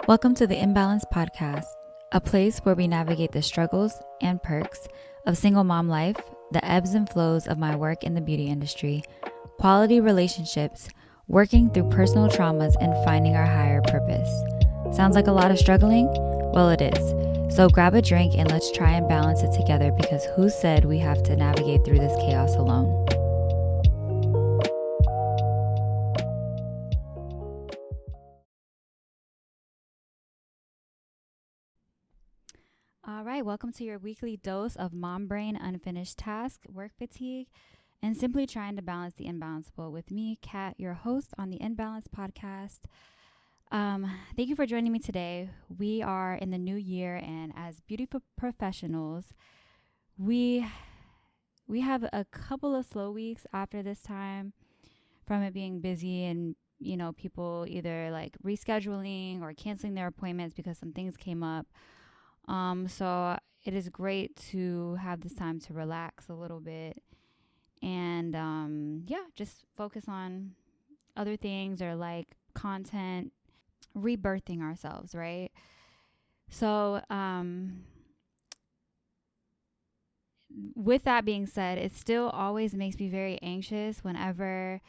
Welcome to the Imbalance Podcast, a place where we navigate the struggles and perks of single mom life, the ebbs and flows of my work in the beauty industry, quality relationships, working through personal traumas, and finding our higher purpose. Sounds like a lot of struggling? Well, it is. So grab a drink and let's try and balance it together, because who said we have to navigate through this chaos alone? All right, welcome to your weekly dose of mom brain, unfinished task, work fatigue, and simply trying to balance the imbalanceable with me, Kat, your host on the Imbalance Podcast. Thank you for joining me today. We are in the new year, and as beauty professionals, we have a couple of slow weeks after this time from it being busy and people either like rescheduling or canceling their appointments because some things came up. So it is great to have this time to relax a little bit and, just focus on other things or like content, rebirthing ourselves, right? So, with that being said, it still always makes me very anxious whenever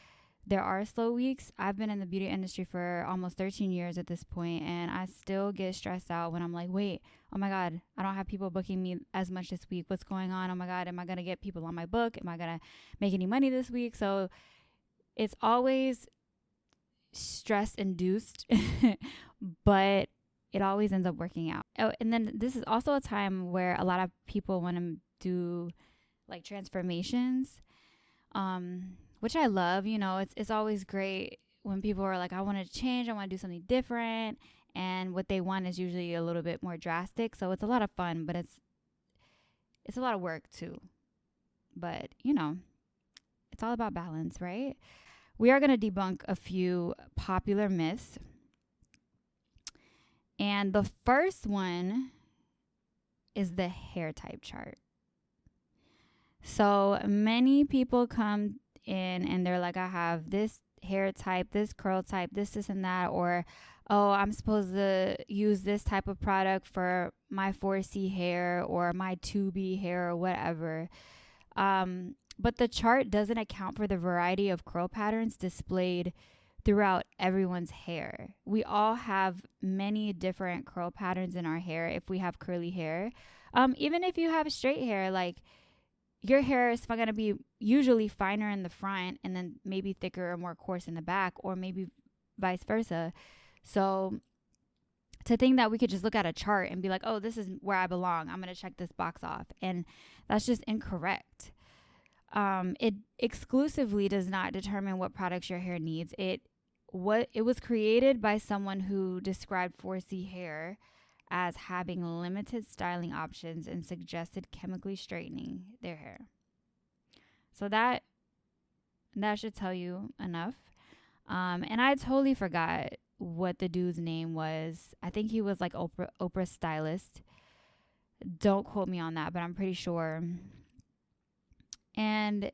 there are slow weeks. I've been in the beauty industry for almost 13 years at this point, and I still get stressed out when I'm like, wait, oh my God, I don't have people booking me as much this week. What's going on? Oh my God, am I going to get people on my book? Am I going to make any money this week? So it's always stress induced, but it always ends up working out. Oh, and then this is also a time where a lot of people want to do like transformations. Which I love. It's always great when people are like, I want to change, I want to do something different. And what they want is usually a little bit more drastic. So it's a lot of fun, but it's a lot of work too. But, it's all about balance, right? We are going to debunk a few popular myths. And the first one is the hair type chart. So many people come in and they're like, I have this hair type, this curl type, this and that, or oh, I'm supposed to use this type of product for my 4C hair or my 2B hair or whatever. But the chart doesn't account for the variety of curl patterns displayed throughout everyone's hair. We all have many different curl patterns in our hair if we have curly hair. Even if you have straight hair, like your hair is going to be usually finer in the front and then maybe thicker or more coarse in the back, or maybe vice versa. So to think that we could just look at a chart and be like, oh, this is where I belong, I'm going to check this box off. And that's just incorrect. It exclusively does not determine what products your hair needs. It was created by someone who described 4C hair as having limited styling options and suggested chemically straightening their hair. So that should tell you enough. And I totally forgot what the dude's name was. I think he was like Oprah stylist. Don't quote me on that, but I'm pretty sure. And,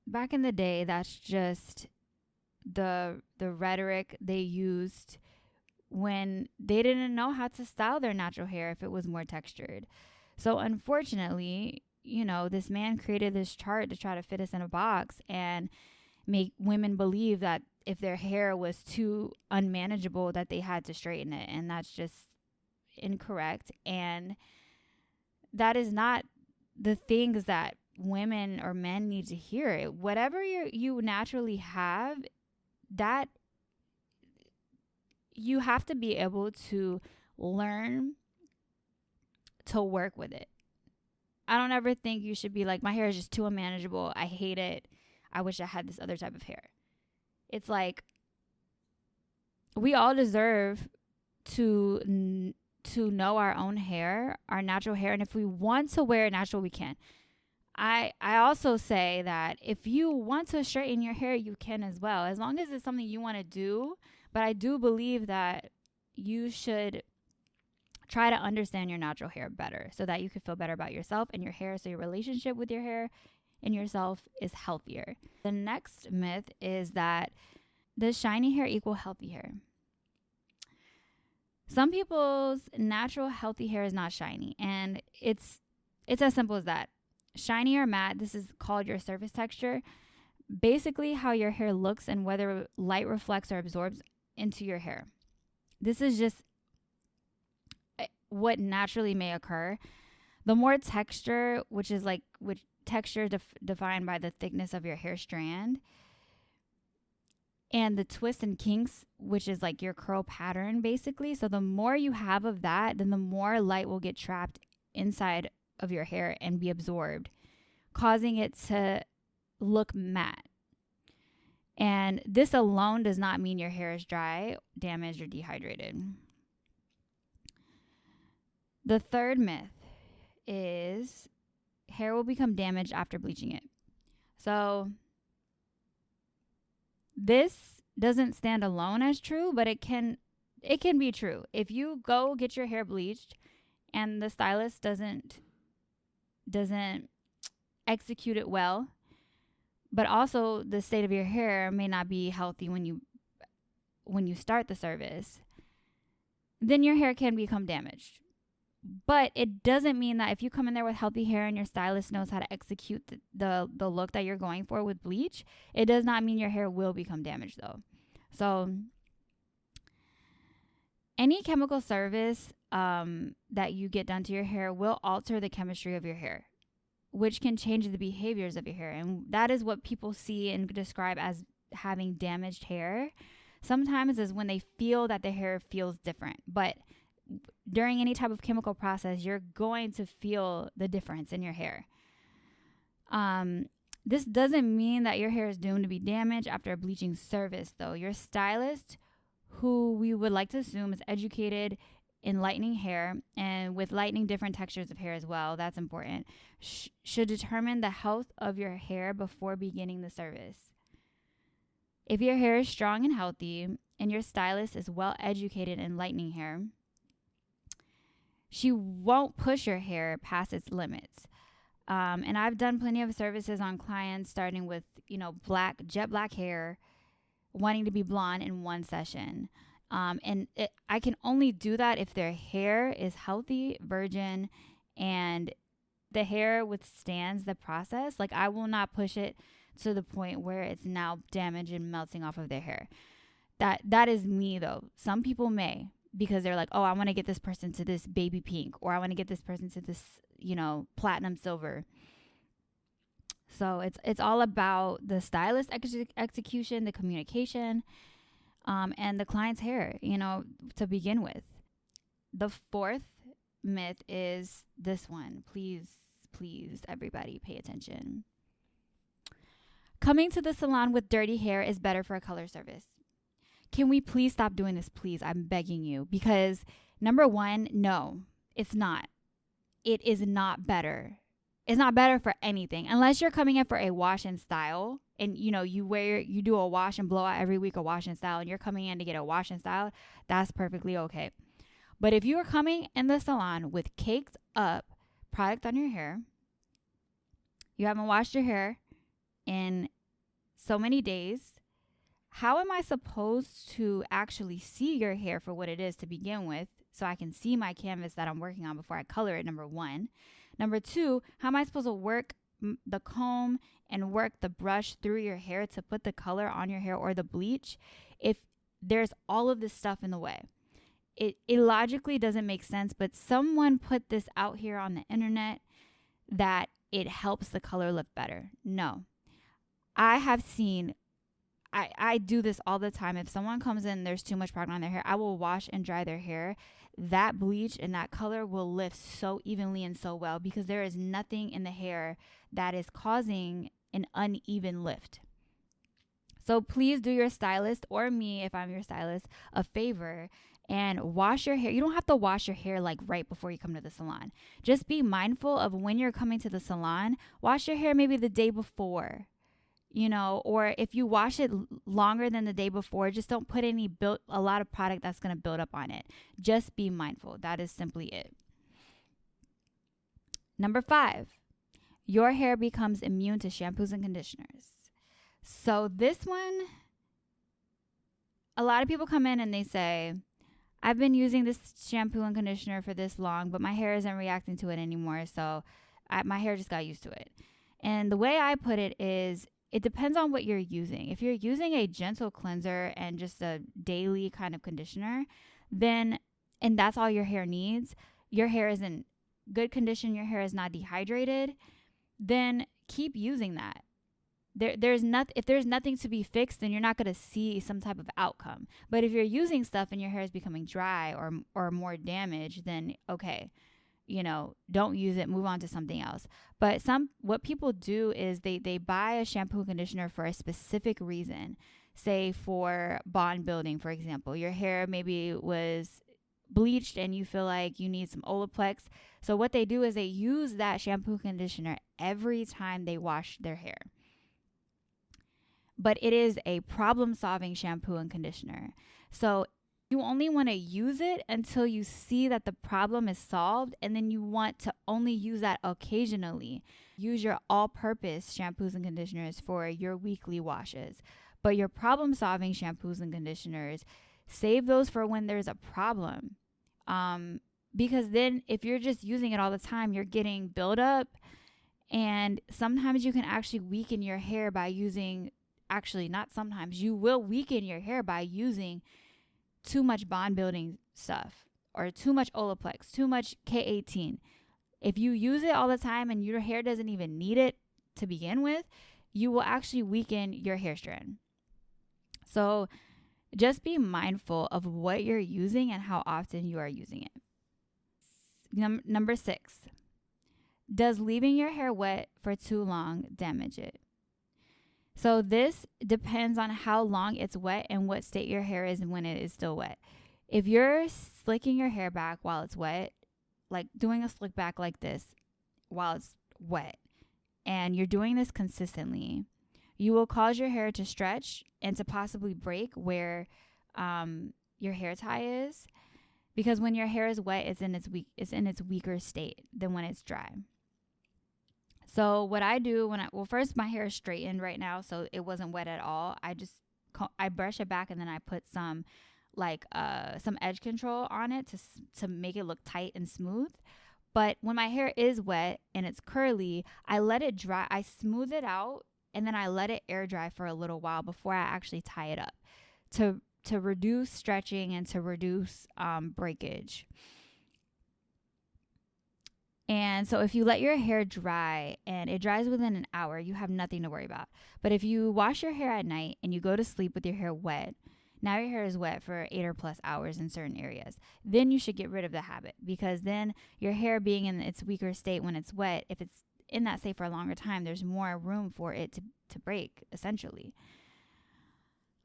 back in the day, that's just the rhetoric they used when they didn't know how to style their natural hair if it was more textured. So unfortunately, this man created this chart to try to fit us in a box and make women believe that if their hair was too unmanageable that they had to straighten it. And that's just incorrect. And that is not the things that women or men need to hear. Whatever you naturally have, that you have to be able to learn to work with it. I don't ever think you should be like, my hair is just too unmanageable, I hate it, I wish I had this other type of hair. It's like, we all deserve to know our own hair, our natural hair. And if we want to wear it natural, we can. I also say that if you want to straighten your hair, you can as well, as long as it's something you want to do. But I do believe that you should try to understand your natural hair better so that you can feel better about yourself and your hair, so your relationship with your hair and yourself is healthier. The next myth is that Does shiny hair equal healthy hair? Some people's natural healthy hair is not shiny, and it's as simple as that. Shiny or matte, this is called your surface texture. Basically how your hair looks and whether light reflects or absorbs into your hair. This is just what naturally may occur. The more texture, which texture defined by the thickness of your hair strand, and the twists and kinks, which is like your curl pattern basically. So the more you have of that, then the more light will get trapped inside of your hair and be absorbed, causing it to look matte. And this alone does not mean your hair is dry, damaged, or dehydrated. The third myth is hair will become damaged after bleaching it. So this doesn't stand alone as true, but it can be true. If you go get your hair bleached and the stylist doesn't execute it well, but also the state of your hair may not be healthy when you start the service, then your hair can become damaged. But it doesn't mean that if you come in there with healthy hair and your stylist knows how to execute the look that you're going for with bleach, it does not mean your hair will become damaged though. So any chemical service that you get done to your hair will alter the chemistry of your hair, which can change the behaviors of your hair. And that is what people see and describe as having damaged hair. Sometimes is when they feel that their hair feels different. But during any type of chemical process, you're going to feel the difference in your hair. This doesn't mean that your hair is doomed to be damaged after a bleaching service, though. Your stylist, who we would like to assume is educated in lightening hair and with lightening different textures of hair as well, that's important, should determine the health of your hair before beginning the service. If your hair is strong and healthy and your stylist is well educated in lightening hair, she won't push your hair past its limits. And I've done plenty of services on clients starting with, jet black hair, wanting to be blonde in one session. I can only do that if their hair is healthy, virgin, and the hair withstands the process. Like, I will not push it to the point where it's now damaged and melting off of their hair. That is me, though. Some people may, because they're like, oh, I want to get this person to this baby pink, or I want to get this person to this, platinum silver. So it's all about the stylist execution, the communication, and the client's hair, to begin with. The fourth myth is this one. Please, everybody pay attention. Coming to the salon with dirty hair is better for a color service. Can we please stop doing this, please? I'm begging you. Because number one, no, it's not. It is not better. It's not better for anything. Unless you're coming in for a wash and style and, you do a wash and blowout every week, a wash and style, and you're coming in to get a wash and style, that's perfectly okay. But if you are coming in the salon with caked up product on your hair, you haven't washed your hair in so many days, how am I supposed to actually see your hair for what it is to begin with, so I can see my canvas that I'm working on before I color it, number one? Number two, how am I supposed to work the comb and work the brush through your hair to put the color on your hair or the bleach if there's all of this stuff in the way? It logically doesn't make sense, but someone put this out here on the internet that it helps the color look better. No. I have seen, I do this all the time. If someone comes in, there's too much product on their hair, I will wash and dry their hair. That bleach and that color will lift so evenly and so well because there is nothing in the hair that is causing an uneven lift. So please do your stylist, or me if I'm your stylist, a favor and wash your hair. You don't have to wash your hair like right before you come to the salon. Just be mindful of when you're coming to the salon. Wash your hair maybe the day before. Or if you wash it longer than the day before, just don't put a lot of product that's going to build up on it. Just be mindful. That is simply it. Number 5, your hair becomes immune to shampoos and conditioners. So this one, a lot of people come in and they say, I've been using this shampoo and conditioner for this long, but my hair isn't reacting to it anymore. So my hair just got used to it. And the way I put it is, it depends on what you're using. If you're using a gentle cleanser and just a daily kind of conditioner, then, and that's all your hair needs, your hair is in good condition, your hair is not dehydrated, then keep using that. If there's nothing to be fixed, then you're not going to see some type of outcome. But if you're using stuff and your hair is becoming dry or more damaged, then okay, don't use it, move on to something else. But what people do is they buy a shampoo and conditioner for a specific reason. Say for bond building, for example, your hair maybe was bleached and you feel like you need some Olaplex. So what they do is they use that shampoo and conditioner every time they wash their hair. But it is a problem-solving shampoo and conditioner. So you only want to use it until you see that the problem is solved, and then you want to only use that occasionally. Use your all-purpose shampoos and conditioners for your weekly washes. But your problem-solving shampoos and conditioners, save those for when there's a problem. Because then if you're just using it all the time, you're getting buildup, and sometimes you can actually weaken your hair by using... Actually, not sometimes. You will weaken your hair by using too much bond building stuff or too much Olaplex, too much K18. If you use it all the time and your hair doesn't even need it to begin with, you will actually weaken your hair strand. So just be mindful of what you're using and how often you are using it. Number 6, does leaving your hair wet for too long damage it? So this depends on how long it's wet and what state your hair is when it is still wet. If you're slicking your hair back while it's wet, like doing a slick back like this while it's wet, and you're doing this consistently, you will cause your hair to stretch and to possibly break where your hair tie is, because when your hair is wet, it's in its weaker state than when it's dry. So what I do first my hair is straightened right now, so it wasn't wet at all. I brush it back and then I put some edge control on it to make it look tight and smooth. But when my hair is wet and it's curly, I let it dry. I smooth it out and then I let it air dry for a little while before I actually tie it up to reduce stretching and to reduce breakage. And so if you let your hair dry and it dries within an hour, you have nothing to worry about. But if you wash your hair at night and you go to sleep with your hair wet, now your hair is wet for 8 or plus hours in certain areas. Then you should get rid of the habit, because then your hair being in its weaker state when it's wet, if it's in that state for a longer time, there's more room for it to break, essentially.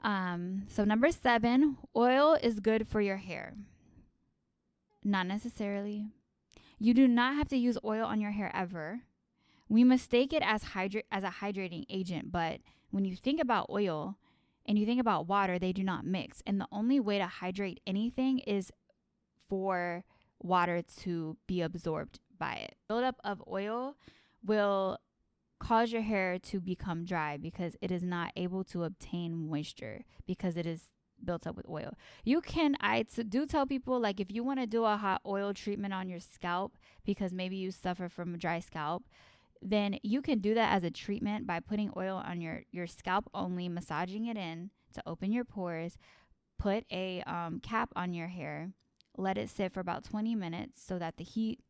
So number 7, oil is good for your hair. Not necessarily. You do not have to use oil on your hair ever. We mistake it as a hydrating agent, but when you think about oil and you think about water, they do not mix. And the only way to hydrate anything is for water to be absorbed by it. Buildup of oil will cause your hair to become dry because it is not able to obtain moisture because it is built up with oil. I do tell people, like, if you want to do a hot oil treatment on your scalp because maybe you suffer from a dry scalp, then you can do that as a treatment by putting oil on your scalp only, massaging it in to open your pores, put a cap on your hair, let it sit for about 20 minutes so that the heat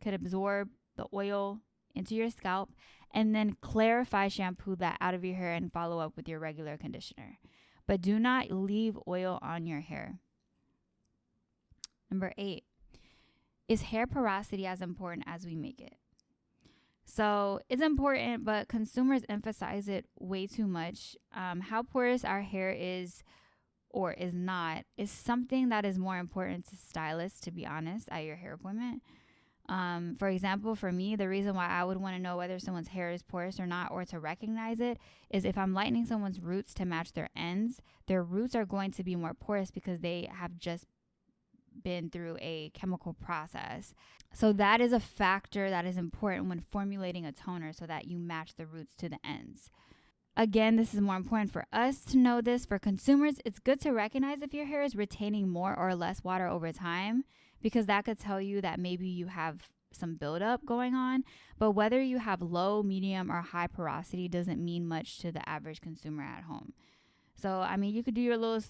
could absorb the oil into your scalp, and then clarify shampoo that out of your hair and follow up with your regular conditioner. But do not leave oil on your hair. Number 8, is hair porosity as important as we make it? So it's important, but consumers emphasize it way too much. How porous our hair is or is not is something that is more important to stylists, to be honest, at your hair appointment. For example, for me, the reason why I would want to know whether someone's hair is porous or not, or to recognize it, is if I'm lightening someone's roots to match their ends, their roots are going to be more porous because they have just been through a chemical process. So that is a factor that is important when formulating a toner so that you match the roots to the ends. again, this is more important for us to know this. For consumers, it's good to recognize if your hair is retaining more or less water over time, because that could tell you that maybe you have some buildup going on. But whether you have low, medium, or high porosity doesn't mean much to the average consumer at home. So, I mean, you could do your little,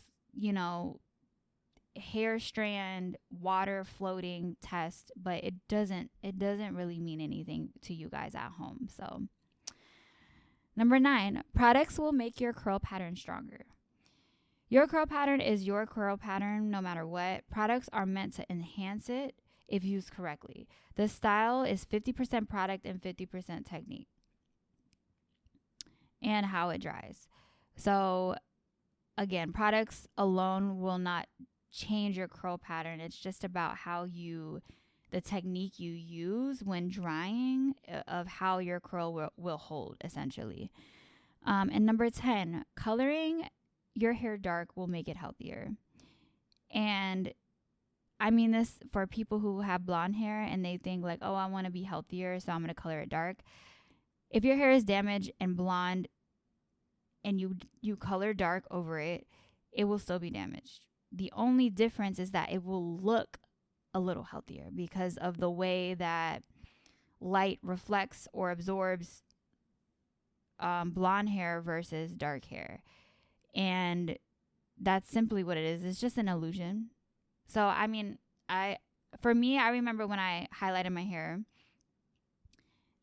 hair strand water floating test, but it doesn't really mean anything to you guys at home. So, number 9, products will make your curl pattern stronger. Your curl pattern is your curl pattern no matter what. Products are meant to enhance it if used correctly. The style is 50% product and 50% technique and how it dries. So again, products alone will not change your curl pattern. It's just about the technique you use when drying of how your curl will hold, essentially. And number 10, coloring your hair dark will make it healthier. And I mean this for people who have blonde hair and they think like, oh, I want to be healthier, so I'm going to color it dark. If your hair is damaged and blonde and you color dark over it, it will still be damaged. The only difference is that it will look a little healthier because of the way that light reflects or absorbs blonde hair versus dark hair. And that's simply what it is. It's just an illusion. So, I mean, I remember when I highlighted my hair,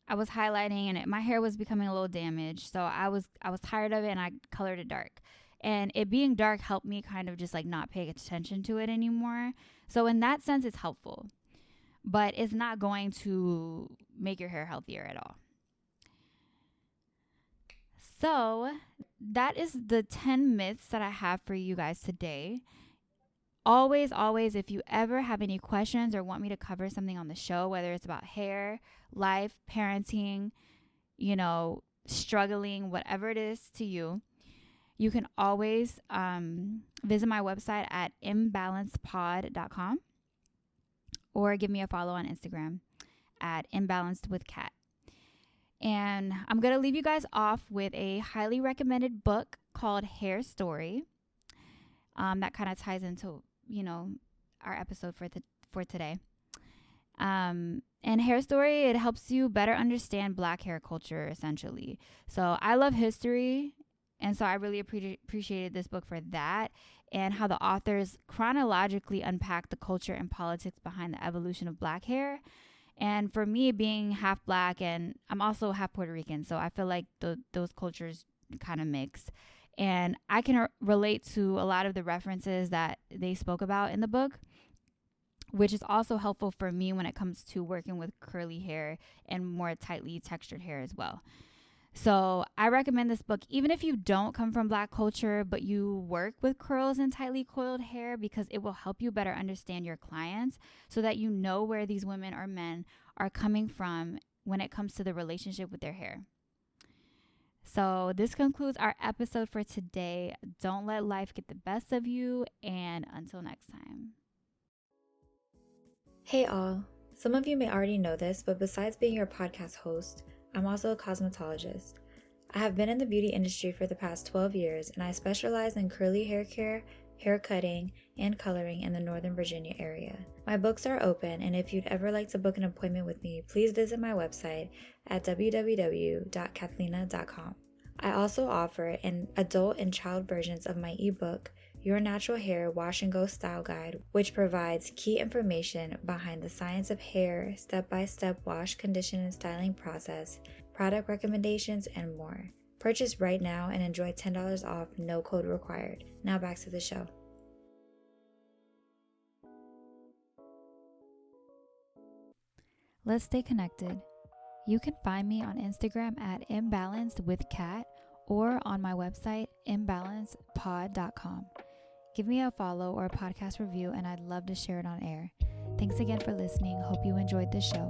I was highlighting and my hair was becoming a little damaged. So I was tired of it and I colored it dark. And it being dark helped me kind of just like not pay attention to it anymore. So in that sense, it's helpful. But it's not going to make your hair healthier at all. So that is the 10 myths that I have for you guys today. Always, if you ever have any questions or want me to cover something on the show, whether it's about hair, life, parenting, struggling, whatever it is to you, you can always visit my website at imbalancedpod.com or give me a follow on Instagram at imbalancedwithkat. And I'm going to leave you guys off with a highly recommended book called Hair Story. That kind of ties into, our episode for today. And Hair Story, it helps you better understand Black hair culture, essentially. So I love history, and so I really appreciated this book for that and how the authors chronologically unpack the culture and politics behind the evolution of Black hair. And for me, being half Black, and I'm also half Puerto Rican, so I feel like those cultures kind of mix. And I can relate to a lot of the references that they spoke about in the book, which is also helpful for me when it comes to working with curly hair and more tightly textured hair as well. So I recommend this book, even if you don't come from Black culture, but you work with curls and tightly coiled hair, because it will help you better understand your clients so that you know where these women or men are coming from when it comes to the relationship with their hair. So this concludes our episode for today. Don't let life get the best of you, and until next time. Hey all, some of you may already know this, but besides being your podcast host, I'm also a cosmetologist. I have been in the beauty industry for the past 12 years, and I specialize in curly hair care, hair cutting, and coloring in the Northern Virginia area. My books are open, and if you'd ever like to book an appointment with me, please visit my website at www.kathlena.com. I also offer an adult and child versions of my ebook, Your Natural Hair Wash and Go Style Guide, which provides key information behind the science of hair, step-by-step wash, condition, and styling process, product recommendations, and more. Purchase right now and enjoy $10 off, no code required. Now back to the show. Let's stay connected. You can find me on Instagram at imbalancedwithkat or on my website, imbalancedpod.com. Give me a follow or a podcast review, and I'd love to share it on air. Thanks again for listening. Hope you enjoyed this show.